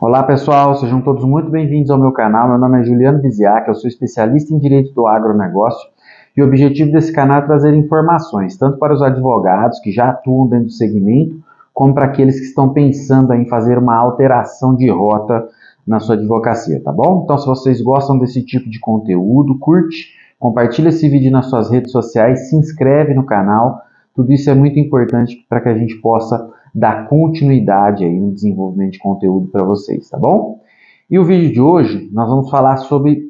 Olá pessoal, sejam todos muito bem-vindos ao meu canal. Meu nome é Juliano Biziac, eu sou especialista em Direito do Agronegócio e o objetivo desse canal é trazer informações, tanto para os advogados que já atuam dentro do segmento, como para aqueles que estão pensando em fazer uma alteração de rota na sua advocacia, tá bom? Então, se vocês gostam desse tipo de conteúdo, curte, compartilha esse vídeo nas suas redes sociais, se inscreve no canal. Tudo isso é muito importante para que a gente possa dar continuidade aí no desenvolvimento de conteúdo para vocês, tá bom? E o vídeo de hoje nós vamos falar sobre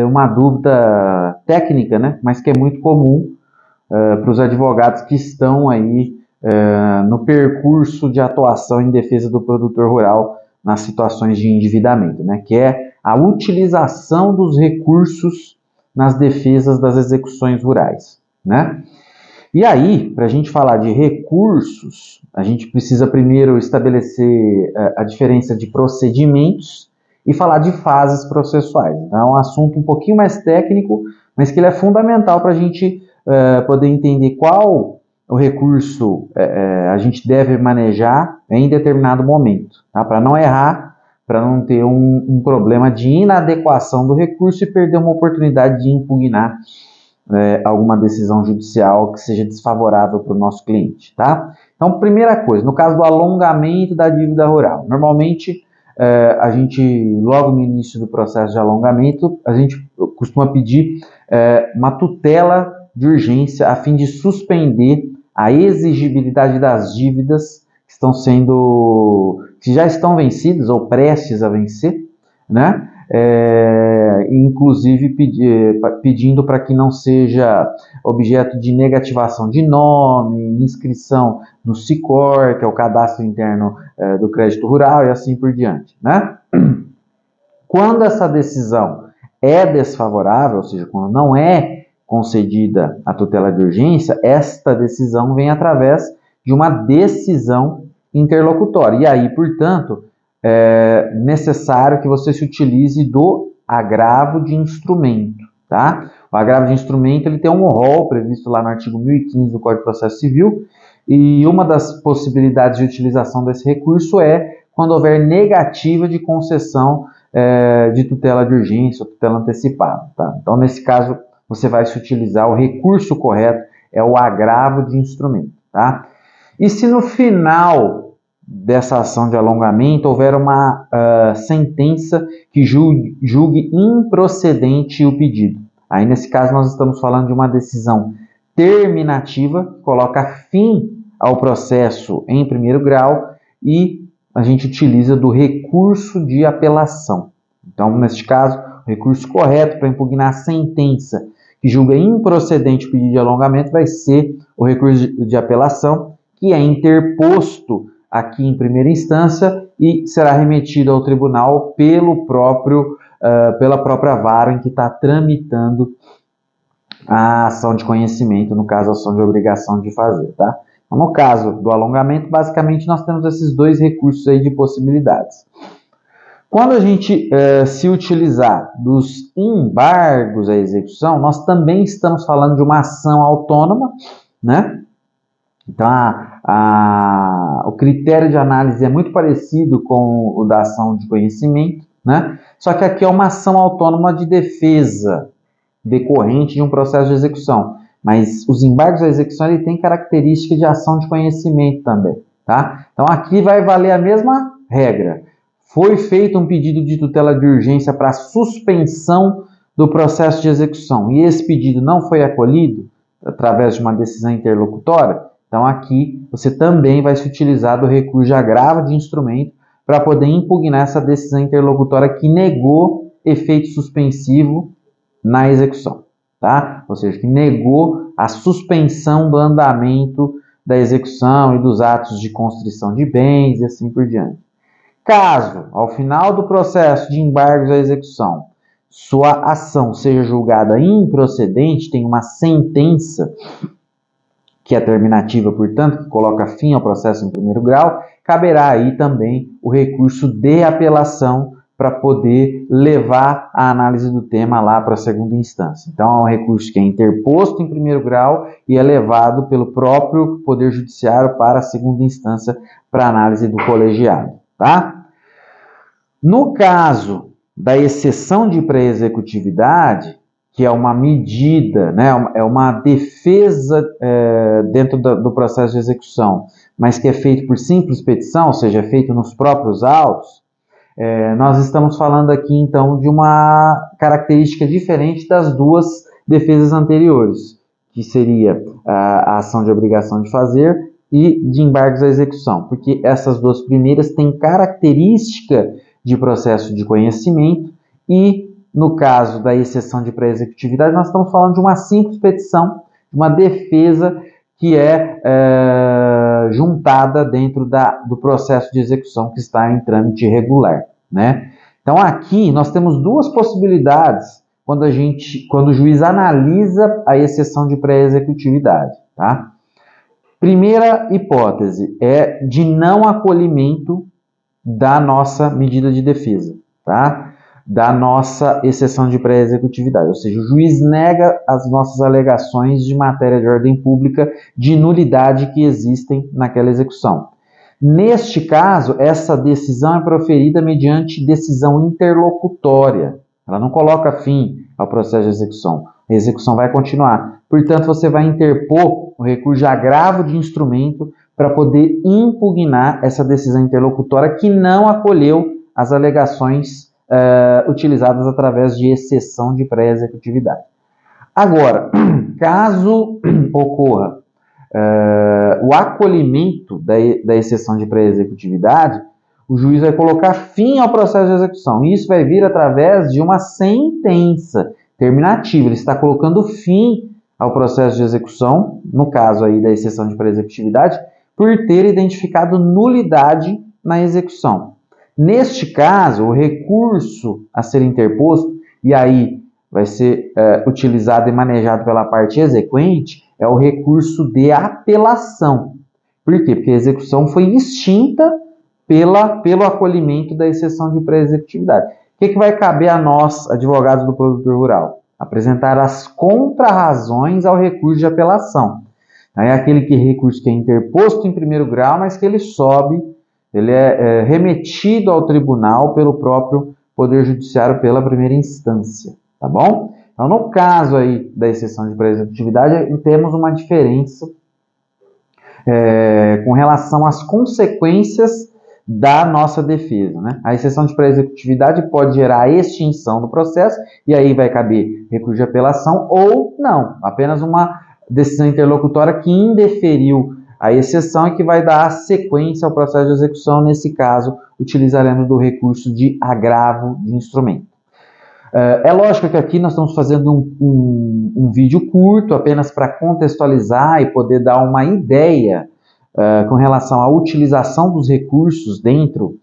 uma dúvida técnica, né? Mas que é muito comum para os advogados que estão aí no percurso de atuação em defesa do produtor rural nas situações de endividamento, né? Que é a utilização dos recursos nas defesas das execuções rurais, né? E aí, para a gente falar de recursos, a gente precisa primeiro estabelecer a diferença de procedimentos e falar de fases processuais. Então, é um assunto um pouquinho mais técnico, mas que ele é fundamental para a gente poder entender qual o recurso a gente deve manejar em determinado momento, tá? Para não errar, para não ter um problema de inadequação do recurso e perder uma oportunidade de impugnar alguma decisão judicial que seja desfavorável para o nosso cliente, tá? Então, primeira coisa, no caso do alongamento da dívida rural, normalmente a gente, logo no início do processo de alongamento, a gente costuma pedir uma tutela de urgência a fim de suspender a exigibilidade das dívidas que já estão vencidas ou prestes a vencer, né? Inclusive pedindo para que não seja objeto de negativação de nome, inscrição no SICOR, que é o Cadastro Interno do Crédito Rural, e assim por diante, né? Quando essa decisão é desfavorável, ou seja, quando não é concedida a tutela de urgência, esta decisão vem através de uma decisão interlocutória. E aí, portanto, é necessário que você se utilize do agravo de instrumento, tá? O agravo de instrumento ele tem um rol previsto lá no artigo 1015 do Código de Processo Civil, e uma das possibilidades de utilização desse recurso é quando houver negativa de concessão de tutela de urgência ou tutela antecipada, tá? Então, nesse caso, você vai se utilizar o recurso correto, é o agravo de instrumento, tá? E se no final dessa ação de alongamento houver uma sentença que julgue improcedente o pedido. Aí, nesse caso, nós estamos falando de uma decisão terminativa, que coloca fim ao processo em primeiro grau e a gente utiliza do recurso de apelação. Então, neste caso, o recurso correto para impugnar a sentença que julga improcedente o pedido de alongamento vai ser o recurso de apelação, que é interposto aqui em primeira instância e será remetido ao tribunal pela própria vara em que está tramitando a ação de conhecimento, no caso, a ação de obrigação de fazer, tá? Então, no caso do alongamento, basicamente, nós temos esses dois recursos aí de possibilidades. Quando a gente se utilizar dos embargos à execução, nós também estamos falando de uma ação autônoma, né? Então, o critério de análise é muito parecido com o da ação de conhecimento, né? Só que aqui é uma ação autônoma de defesa decorrente de um processo de execução. Mas os embargos à execução ele tem característica de ação de conhecimento também, tá? Então, aqui vai valer a mesma regra. Foi feito um pedido de tutela de urgência para suspensão do processo de execução e esse pedido não foi acolhido através de uma decisão interlocutória, então aqui você também vai se utilizar do recurso de agravo de instrumento para poder impugnar essa decisão interlocutória que negou efeito suspensivo na execução, tá? Ou seja, que negou a suspensão do andamento da execução e dos atos de constrição de bens e assim por diante. Caso, ao final do processo de embargos à execução, sua ação seja julgada improcedente, tem uma sentença que é terminativa, portanto, que coloca fim ao processo em primeiro grau, caberá aí também o recurso de apelação para poder levar a análise do tema lá para a segunda instância. Então, é um recurso que é interposto em primeiro grau e é levado pelo próprio Poder Judiciário para a segunda instância para análise do colegiado, tá? No caso da exceção de pré-executividade, que é uma medida, né, é uma defesa dentro do processo de execução, mas que é feito por simples petição, ou seja, é feito nos próprios autos, nós estamos falando aqui, então, de uma característica diferente das duas defesas anteriores, que seria a ação de obrigação de fazer e de embargos à execução, porque essas duas primeiras têm característica de processo de conhecimento e, no caso da exceção de pré-executividade, nós estamos falando de uma simples petição, de uma defesa que é juntada dentro do processo de execução que está em trâmite regular, né? Então aqui nós temos duas possibilidades quando o juiz analisa a exceção de pré-executividade, tá? Primeira hipótese é de não acolhimento da nossa medida de defesa, tá? Da nossa exceção de pré-executividade, ou seja, o juiz nega as nossas alegações de matéria de ordem pública de nulidade que existem naquela execução. Neste caso, essa decisão é proferida mediante decisão interlocutória. Ela não coloca fim ao processo de execução. A execução vai continuar. Portanto, você vai interpor o recurso de agravo de instrumento para poder impugnar essa decisão interlocutória que não acolheu as alegações utilizadas através de exceção de pré-executividade. Agora, caso ocorra o acolhimento da exceção de pré-executividade, o juiz vai colocar fim ao processo de execução. Isso vai vir através de uma sentença terminativa. Ele está colocando fim ao processo de execução, no caso aí da exceção de pré-executividade, por ter identificado nulidade na execução. Neste caso, o recurso a ser interposto, e aí vai ser utilizado e manejado pela parte exequente, é o recurso de apelação. Por quê? Porque a execução foi extinta pelo acolhimento da exceção de pré-executividade. O que vai caber a nós, advogados do produtor rural? Apresentar as contrarrazões ao recurso de apelação. É aquele recurso que é interposto em primeiro grau, mas que ele é remetido ao tribunal pelo próprio Poder Judiciário pela primeira instância, tá bom? Então, no caso aí da exceção de pré-executividade, temos uma diferença com relação às consequências da nossa defesa, né? A exceção de pré-executividade pode gerar a extinção do processo e aí vai caber recurso de apelação ou não, apenas uma decisão interlocutória que indeferiu a exceção e que vai dar sequência ao processo de execução. Nesse caso, utilizaremos do recurso de agravo de instrumento. É lógico que aqui nós estamos fazendo um vídeo curto, apenas para contextualizar e poder dar uma ideia com relação à utilização dos recursos dentro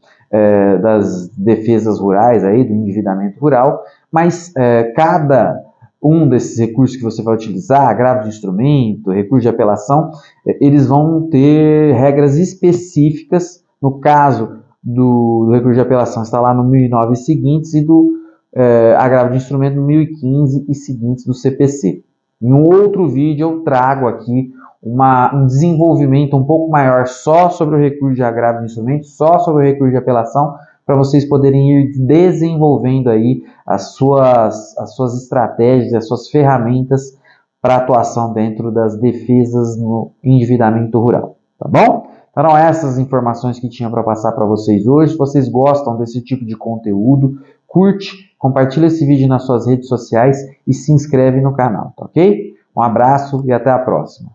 das defesas rurais, aí, do endividamento rural, mas cada um desses recursos que você vai utilizar, agravo de instrumento, recurso de apelação, eles vão ter regras específicas. No caso do recurso de apelação está lá no 1009 e seguintes e do agravo de instrumento no 1015 e seguintes do CPC. Em um outro vídeo eu trago aqui um desenvolvimento um pouco maior só sobre o recurso de agravo de instrumento, só sobre o recurso de apelação, para vocês poderem ir desenvolvendo aí as suas estratégias, as suas ferramentas para atuação dentro das defesas no endividamento rural, tá bom? Então eram essas informações que tinha para passar para vocês hoje. Se vocês gostam desse tipo de conteúdo, curte, compartilha esse vídeo nas suas redes sociais e se inscreve no canal, tá ok? Um abraço e até a próxima.